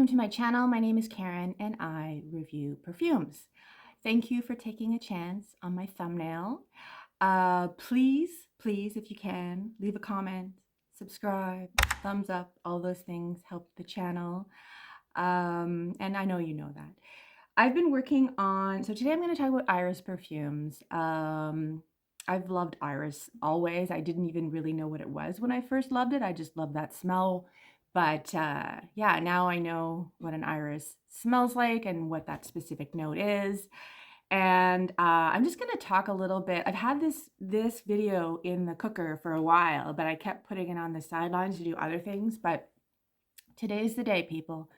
Welcome to my channel. My name is Karen and I review perfumes. Thank you for taking a chance on my thumbnail. Please, if you can, leave a comment, subscribe, thumbs up, all those things help the channel. And I know you know that. I've been working on, so today I'm going to talk about Iris perfumes. I've loved Iris always. I didn't even really know what it was when I first loved it. I just loved that smell. But yeah, now I know what an Iris smells like and what that specific note is. And I'm just going to talk a little bit. I've had this video in the cooker for a while, but I kept putting it on the sidelines to do other things. But today's the day, people.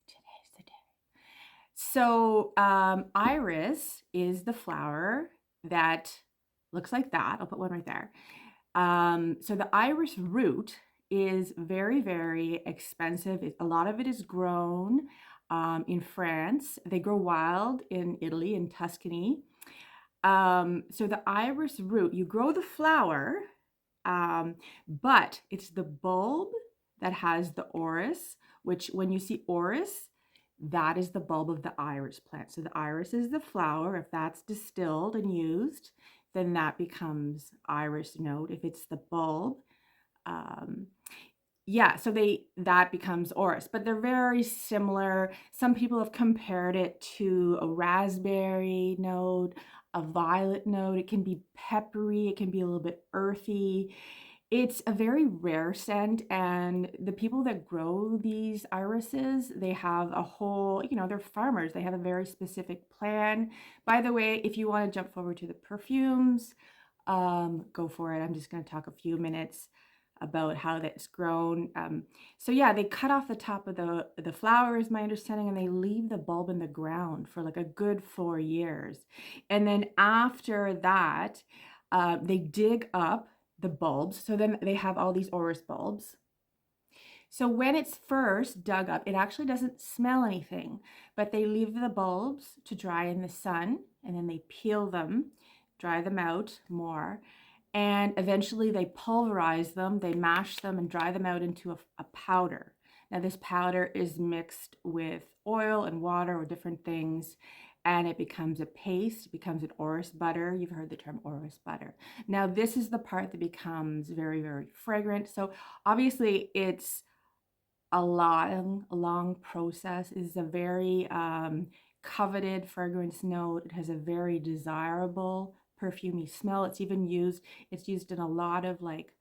Today's the day. So Iris is the flower that looks like that. I'll put one right there. So the iris root is very, very expensive. A lot of it is grown in France. They grow wild in Italy, in Tuscany. So the iris root, you grow the flower, but it's the bulb that has the orris, which when you see orris, that is the bulb of the iris plant. So the iris is the flower. If that's distilled and used, then that becomes iris note. If it's the bulb, yeah, so that becomes orris, but they're very similar. Some people have compared it to a raspberry note, a violet note. It can be peppery, it can be a little bit earthy. It's a very rare scent, and the people that grow these irises, they have a whole, they're farmers. They have a very specific plan. By the way, if you want to jump forward to the perfumes, go for it. I'm just going to talk a few minutes about how that's grown. So yeah, they cut off the top of the flower, is my understanding, and they leave the bulb in the ground for like a good 4 years. And then after that, they dig up the bulbs. So then they have all these orris bulbs. So when it's first dug up, it actually doesn't smell anything, but they leave the bulbs to dry in the sun, and then they peel them, dry them out more, and eventually they pulverize them, they mash them and dry them out into a powder. Now this powder is mixed with oil and water or different things, and it becomes a paste, it becomes an orris butter. You've heard the term orris butter. Now this is the part that becomes very, very fragrant. So obviously it's a long process. It is a very coveted fragrance note. It has a very desirable perfumey smell. It's used in a lot of like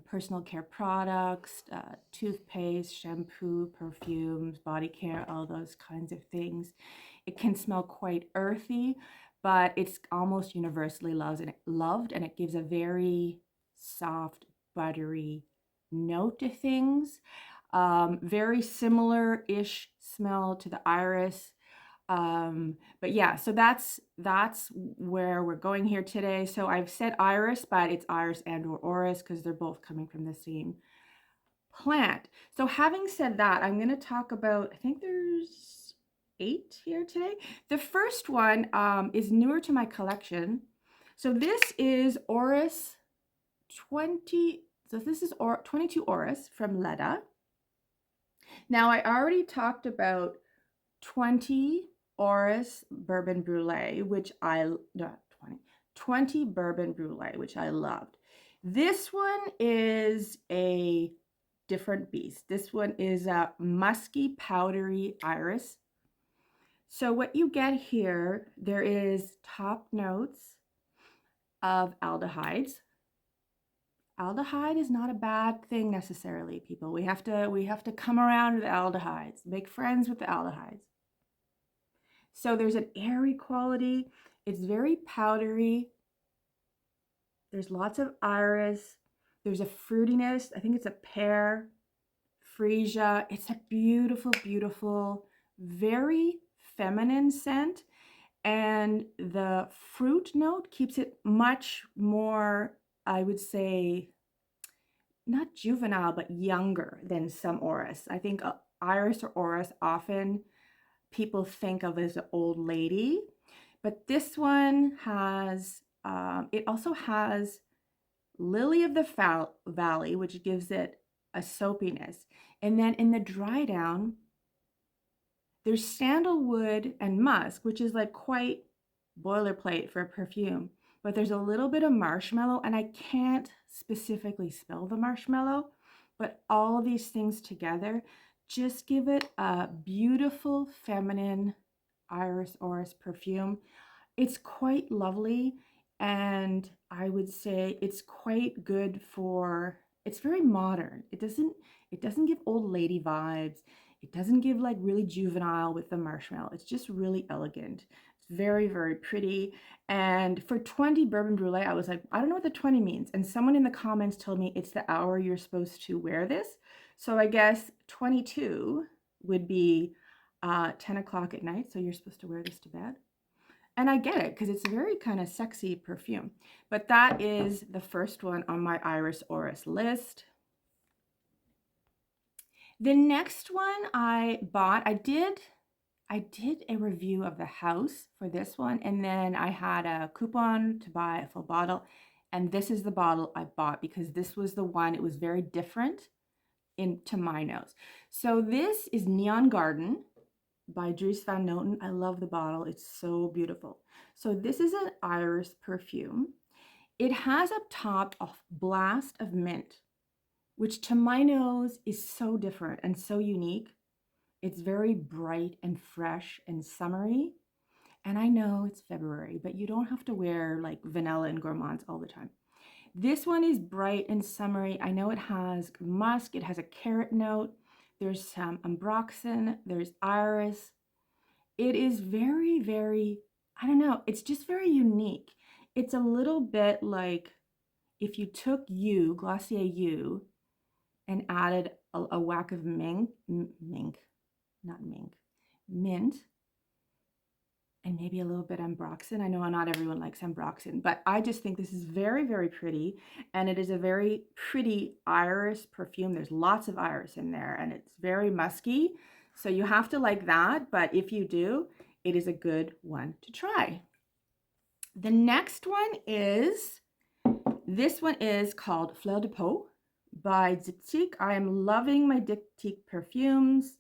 personal care products, toothpaste, shampoo, perfumes, body care, all those kinds of things. It can smell quite earthy, but it's almost universally loved, and it gives a very soft, buttery note to things. Very similar-ish smell to the iris. But yeah, so that's where we're going here today. So I've said iris, but it's iris and or orris because they're both coming from the same plant. So having said that, I'm going to talk about, I think there's 8 here today. The first one is newer to my collection. So this is Orris 20, so this is 22 Orris from Ledda. Now I already talked about 20 Orris Bourbon Brulee, which I, 20 Bourbon Brulee, which I loved. This one is a different beast. This one is a musky, powdery iris. So what you get here, there is top notes of aldehydes. Aldehyde is not a bad thing necessarily, people. We have to come around with aldehydes, make friends with the aldehydes. So there's an airy quality. It's very powdery. There's lots of iris. There's a fruitiness. I think it's a pear, freesia. It's a beautiful, beautiful, very feminine scent. And the fruit note keeps it much more, I would say, not juvenile, but younger than some orris. I think iris or orris often people think of as an old lady, but this one has, it also has lily of the valley, which gives it a soapiness. And then in the dry down, There's sandalwood and musk, which is like quite boilerplate for a perfume, but there's a little bit of marshmallow, and I can't specifically spell the marshmallow, but all of these things together just give it a beautiful feminine Iris Orris perfume. It's quite lovely, and I would say it's quite good for, it's very modern. It doesn't give old lady vibes. It doesn't give like really juvenile with the marshmallow. It's just really elegant. It's very, very pretty. And for 20 Bourbon Brulee, I was like, I don't know what the 20 means. And someone in the comments told me it's the hour you're supposed to wear this. So I guess 22 would be 10 o'clock at night. So you're supposed to wear this to bed. And I get it because it's a very kind of sexy perfume. But that is the first one on my Iris Orris list. The next one I bought, I did a review of the house for this one, and then I had a coupon to buy a full bottle, and this is the bottle I bought because this was the one, it was very different to my nose. So this is Neon Garden by Dries van Noten. I love the bottle. It's so beautiful. So this is an Iris perfume. It has up top a blast of mint, which to my nose is so different and so unique. It's very bright and fresh and summery. And I know it's February, but you don't have to wear like vanilla and gourmands all the time. This one is bright and summery. I know it has musk. It has a carrot note. There's some ambroxan. There's iris. It is very, very, I don't know, it's just very unique. It's a little bit like if you took Glossier You, and added a whack of mint, and maybe a little bit ambroxan. I know not everyone likes ambroxan, but I just think this is very, very pretty, and it is a very pretty iris perfume. There's lots of iris in there, and it's very musky, so you have to like that, but if you do, it is a good one to try. The next one is, this one is called Fleur de Peau by Diptyque. I am loving my Diptyque perfumes.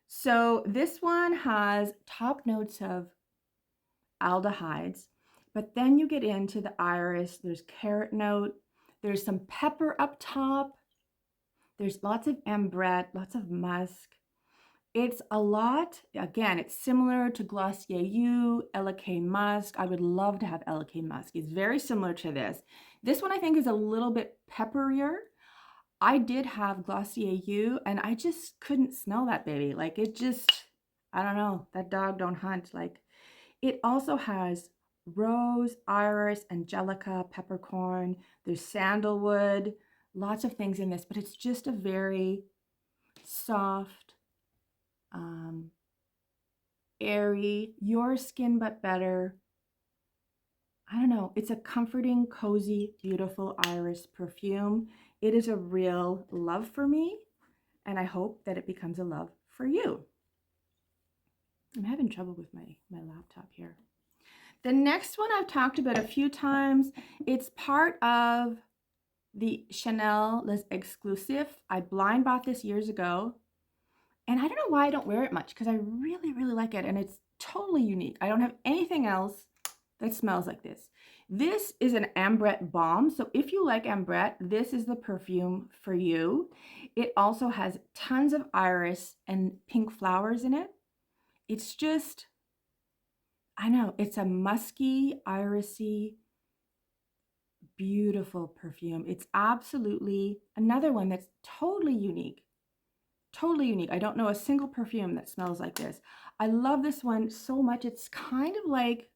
So this one has top notes of aldehydes, but then you get into the iris. There's carrot note. There's some pepper up top. There's lots of ambrette, lots of musk. It's a lot, again, it's similar to Glossier You, Eloqué Musk. I would love to have Eloqué Musk. It's very similar to this. This one I think is a little bit pepperier. I did have Glossier You, and I just couldn't smell that baby. Like it just, I don't know, that dog don't hunt. Like it also has rose, iris, angelica, peppercorn. There's sandalwood, lots of things in this, but it's just a very soft, airy, your skin but better. I don't know. It's a comforting, cozy, beautiful iris perfume. It is a real love for me, and I hope that it becomes a love for you. I'm having trouble with my laptop here. The next one I've talked about a few times. It's part of the Chanel Les Exclusifs. I blind bought this years ago, and I don't know why I don't wear it much because I really, really like it, and it's totally unique. I don't have anything else that smells like this. This is an ambrette balm. So if you like ambrette, this is the perfume for you. It also has tons of iris and pink flowers in it. It's just, I know, it's a musky, irisy, beautiful perfume. It's absolutely another one that's totally unique. Totally unique. I don't know a single perfume that smells like this. I love this one so much. It's kind of like,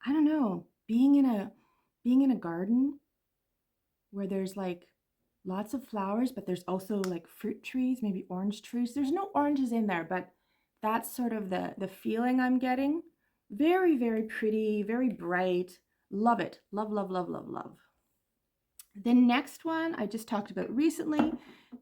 I don't know, being in a garden where there's like lots of flowers, but there's also like fruit trees, maybe orange trees. There's no oranges in there, but that's sort of the feeling I'm getting. Very, very pretty, very bright. Love it. Love, love, love, love, love. The next one I just talked about recently.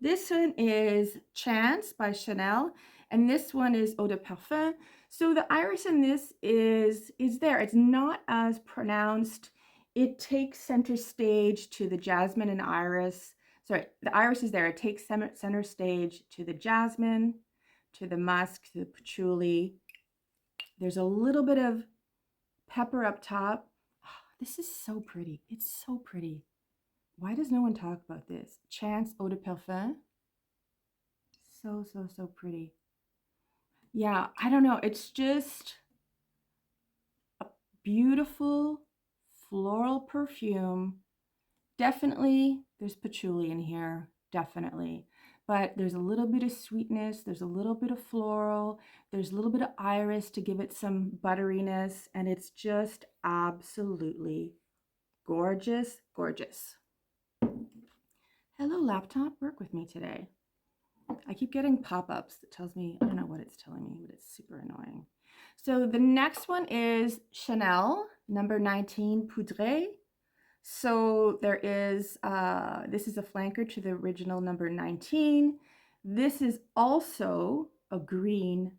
This one is Chance by Chanel, and this one is Eau de Parfum. So the iris in this is there. It's not as pronounced. It takes center stage to the jasmine and iris. Sorry, the iris is there. It takes center stage to the jasmine. to the musk, to the patchouli. There's a little bit of pepper up top. Oh, this is so pretty. It's so pretty. Why does no one talk about this? Chance Eau de Parfum. So, so, so pretty. Yeah, I don't know. It's just a beautiful floral perfume. Definitely, there's patchouli in here. Definitely. But there's a little bit of sweetness. There's a little bit of floral. There's a little bit of iris to give it some butteriness. And it's just absolutely gorgeous, gorgeous. Hello, laptop. Work with me today. I keep getting pop-ups that tells me, I don't know what it's telling me, but it's super annoying. So the next one is Chanel, number 19, Poudre. So there is, this is a flanker to the original number 19. This is also a green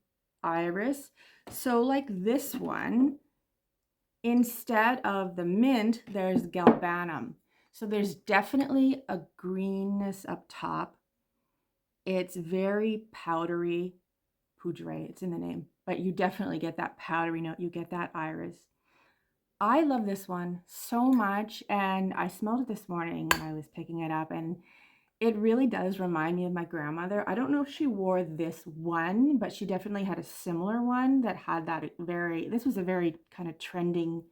iris. So like this one, instead of the mint, there's galbanum. So there's definitely a greenness up top. It's very powdery, poudre, it's in the name, but you definitely get that powdery note, you get that iris. I love this one so much, and I smelled it this morning when I was picking it up, and it really does remind me of my grandmother. I don't know if she wore this one, but she definitely had a similar one that had that this was a very kind of trending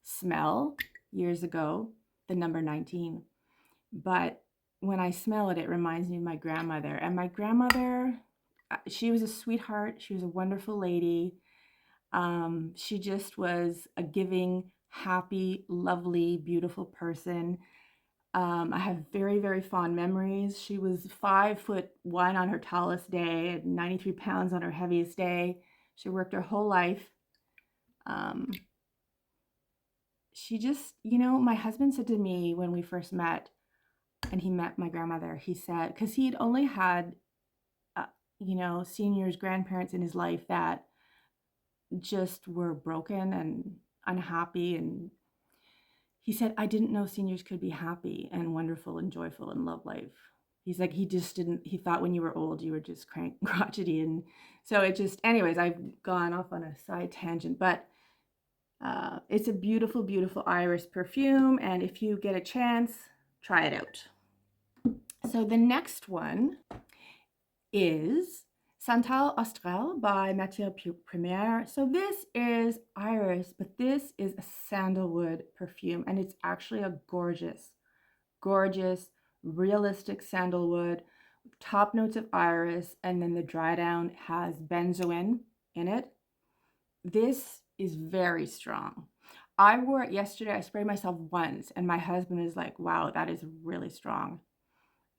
smell years ago, the number 19. But when I smell it, it reminds me of my grandmother. And my grandmother, she was a sweetheart. She was a wonderful lady. She just was a giving, happy, lovely, beautiful person. I have very, very fond memories. She was 5'1" on her tallest day and 93 pounds on her heaviest day. She worked her whole life. She just, my husband said to me when we first met, and he met my grandmother, he said, because he'd only had, seniors, grandparents in his life that just were broken and unhappy. And he said, I didn't know seniors could be happy and wonderful and joyful and love life. He's like, he thought when you were old, you were just crotchety. And so it just, anyways, I've gone off on a side tangent, but it's a beautiful, beautiful iris perfume. And if you get a chance, try it out. So the next one is Santal Austral by Matiere. So this is iris, but this is a sandalwood perfume, and it's actually a gorgeous, gorgeous, realistic sandalwood, top notes of iris, and then the dry down has benzoin in it. This is very strong. I wore it yesterday. I sprayed myself once, and my husband is like, wow, that is really strong.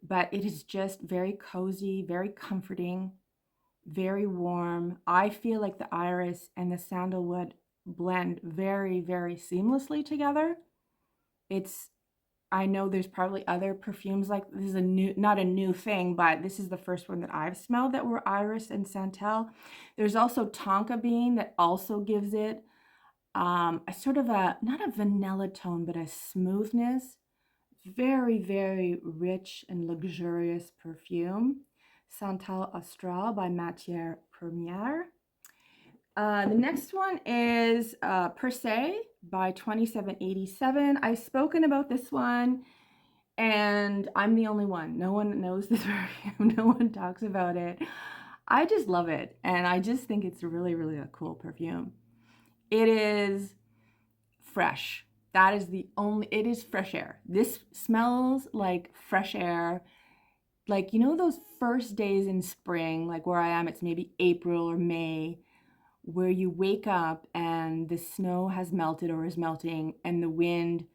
But it is just very cozy, very comforting, very warm. I feel like the iris and the sandalwood blend very, very seamlessly together. I know there's probably other perfumes like this is not a new thing, but this is the first one that I've smelled that were iris and Santal. There's also tonka bean that also gives it a sort of not a vanilla tone, but a smoothness. Very, very rich and luxurious perfume. Santal Austral by Matiere. The next one is Per Se by 2787. I've spoken about this one, and I'm the only one. No one knows this perfume. No one talks about it. I just love it, and I just think it's really, really a cool perfume. It is fresh. That is it is fresh air. This smells like fresh air. Like, those first days in spring, like where I am, it's maybe April or May, where you wake up and the snow has melted or is melting and the wind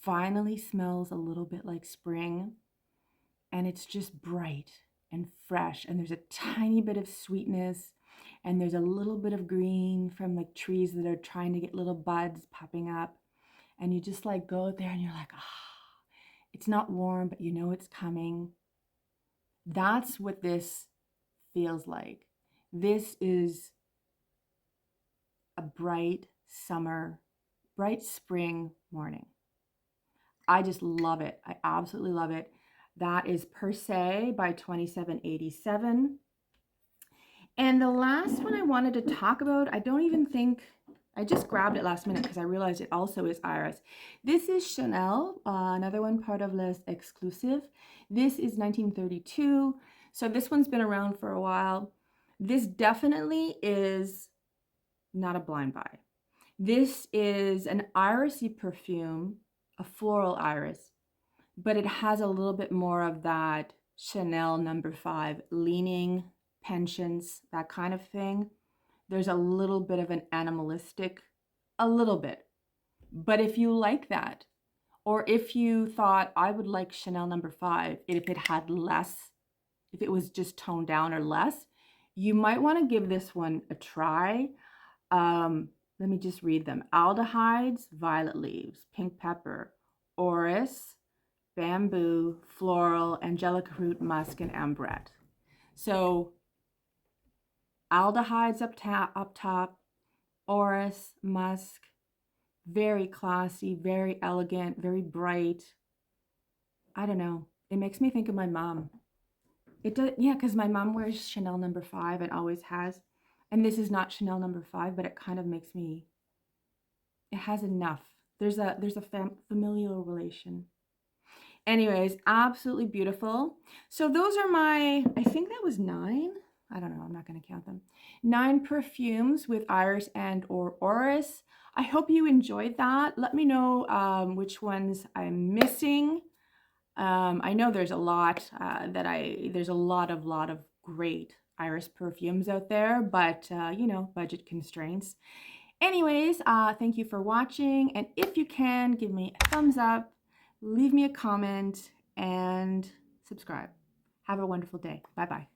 finally smells a little bit like spring. And it's just bright and fresh. And there's a tiny bit of sweetness. And there's a little bit of green from like trees that are trying to get little buds popping up. And you just like go out there and you're like, it's not warm, but it's coming. That's what this feels like. This is a bright spring morning. I just love it. I absolutely love it. That is Per Se by 2787. And the last one I wanted to talk about, I don't even think, I just grabbed it last minute because I realized it also is Iris. This is Chanel, another one part of Les Exclusifs. This is 1932. So this one's been around for a while. This definitely is not a blind buy. This is an irisy perfume, a floral iris, but it has a little bit more of that Chanel No. 5 leaning, penchants, that kind of thing. There's a little bit of an animalistic, a little bit. But if you like that, or if you thought I would like Chanel No. 5 if it had less, if it was just toned down or less, you might want to give this one a try. Let me just read them. Aldehydes, violet leaves, pink pepper, orris, bamboo, floral, angelic root, musk, and ambrette. So aldehydes up top, orris, musk, very classy, very elegant, very bright. I don't know. It makes me think of my mom. It does, yeah, because my mom wears Chanel No. 5 and always has. And this is not Chanel No. 5, but it kind of makes me, it has enough. There's a familial relation. Anyways, absolutely beautiful. So those are my, I think that was 9. I don't know, I'm not going to count them. 9 perfumes with Iris and or Orris. I hope you enjoyed that. Let me know which ones I'm missing. I know there's a lot there's a lot of great Iris perfumes out there, but you know, budget constraints. Anyways, thank you for watching, and if you can, give me a thumbs up, leave me a comment, and subscribe. Have a wonderful day. Bye-bye.